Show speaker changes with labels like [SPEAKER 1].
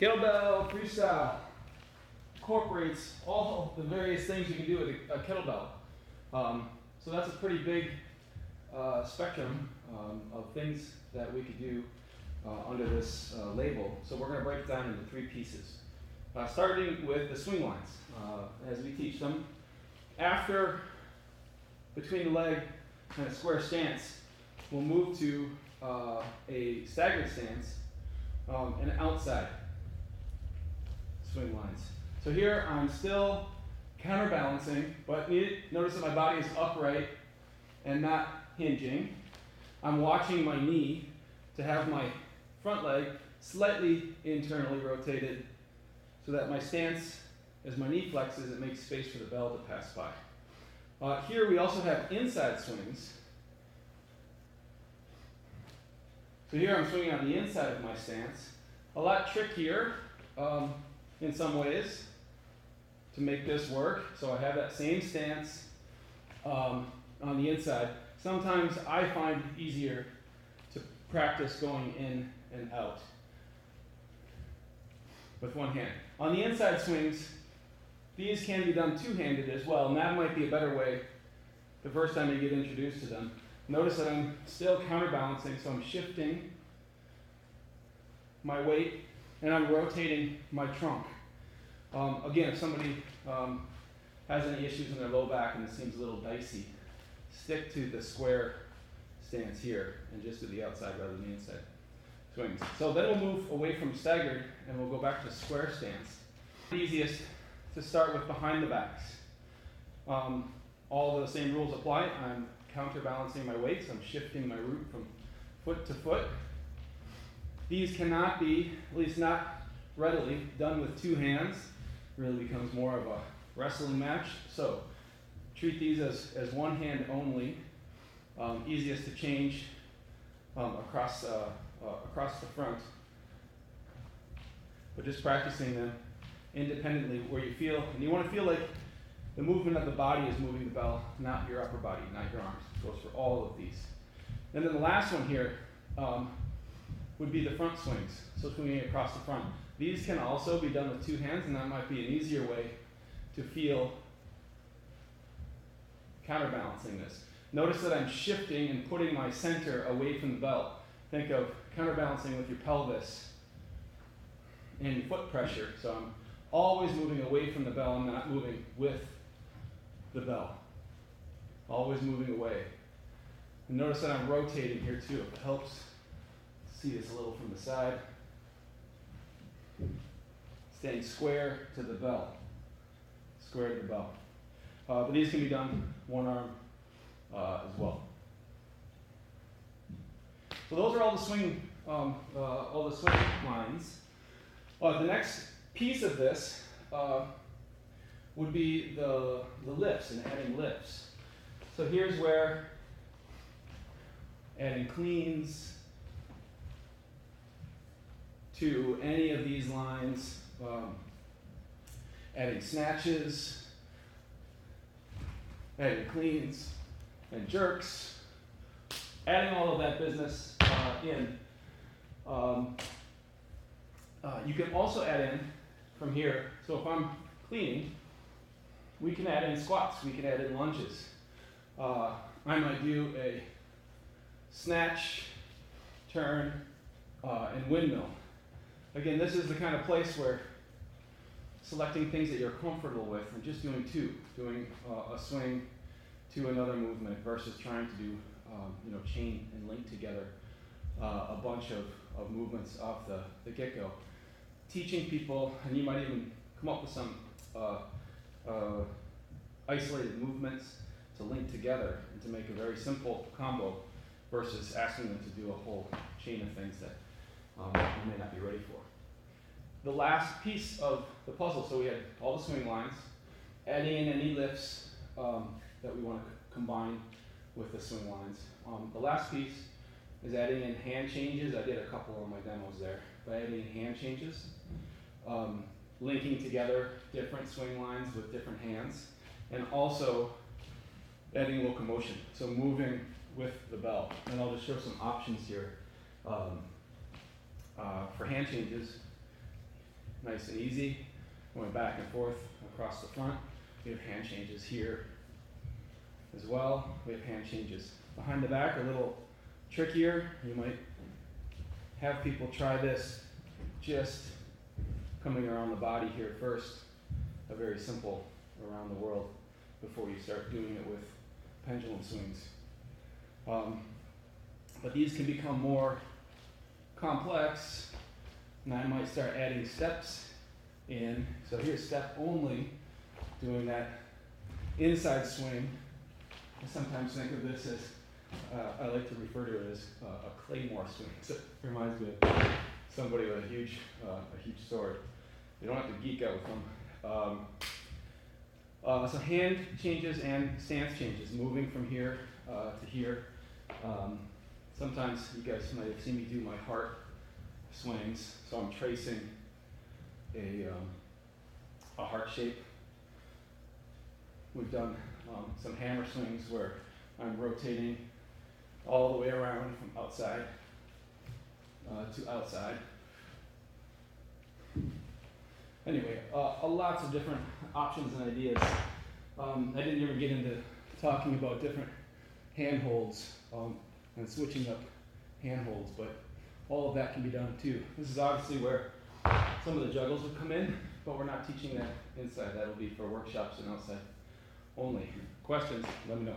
[SPEAKER 1] Kettlebell freestyle incorporates all the various things you can do with a kettlebell. So that's a pretty big spectrum of things that we could do under this label. So we're going to break it down into three pieces. Starting with the swing lines as we teach them. After between the leg and a square stance, we'll move to a staggered stance and outside swing lines. So here I'm still counterbalancing, but notice that my body is upright and not hinging. I'm watching my knee to have my front leg slightly internally rotated so that my stance, as my knee flexes, it makes space for the bell to pass by. Here we also have inside swings. So here I'm swinging on the inside of my stance. A lot trickier in some ways to make this work. So I have that same stance on the inside. Sometimes I find it easier to practice going in and out with one hand. On the inside swings, these can be done two-handed as well, and that might be a better way the first time you get introduced to them. Notice that I'm still counterbalancing, so I'm shifting my weight and I'm rotating my trunk. Again, if somebody has any issues in their low back and it seems a little dicey, stick to the square stance here and just do the outside rather than the inside swings. So then we'll move away from staggered and we'll go back to square stance. Easiest to start with behind the backs. All the same rules apply. I'm counterbalancing my weights. I'm shifting my root from foot to foot. These cannot be, at least not readily, done with two hands. It really becomes more of a wrestling match. So treat these as one hand only. Easiest to change across the front. But just practicing them independently where you feel, and you want to feel like the movement of the body is moving the bell, not your upper body, not your arms. It goes for all of these. And then the last one here would be the front swings, so swinging across the front. These can also be done with two hands, and that might be an easier way to feel counterbalancing this. Notice that I'm shifting and putting my center away from the bell. Think of counterbalancing with your pelvis and foot pressure. So I'm always moving away from the bell. I'm not moving with the bell. Always moving away. And notice that I'm rotating here too. If it helps, see this a little from the side. Staying square to the bell. Square to the bell. But these can be done one arm as well. So those are all the swing lines. The next piece of this would be the lifts and adding lifts. So here's where adding cleans to any of these lines, adding snatches, adding cleans and jerks, adding all of that business in. You can also add in from here, so if I'm cleaning, we can add in squats, we can add in lunges. I might do a snatch, turn, and windmill. Again, this is the kind of place where selecting things that you're comfortable with and just doing a swing to another movement versus trying to do chain and link together a bunch of movements off the get-go. Teaching people, and you might even come up with some isolated movements to link together and to make a very simple combo versus asking them to do a whole chain of things that you may not be ready for. The last piece of the puzzle, so we had all the swing lines, adding in any lifts that we want to combine with the swing lines. The last piece is adding in hand changes. I did a couple of my demos there, by adding in hand changes, linking together different swing lines with different hands, and also adding locomotion, so moving with the bell. And I'll just show some options here for hand changes. nice and easy, going back and forth across the front. We have hand changes here as well. We have hand changes behind the back, a little trickier. You might have people try this just coming around the body here first, a very simple around the world before you start doing it with pendulum swings. But these can become more complex, and I might start adding steps in. So here's step only, doing that inside swing. I sometimes think of this as, I like to refer to it as a claymore swing. So it reminds me of somebody with a huge sword. You don't have to geek out with them. So hand changes and stance changes, moving from here to here. Sometimes you guys might have seen me do my heart swings. So I'm tracing a heart shape. We've done some hammer swings where I'm rotating all the way around from outside to outside. Anyway, lots of different options and ideas. I didn't even get into talking about different handholds and switching up handholds, but all of that can be done too. This is obviously where some of the juggles would come in, but we're not teaching that inside. That'll be for workshops and outside only. Questions? Let me know.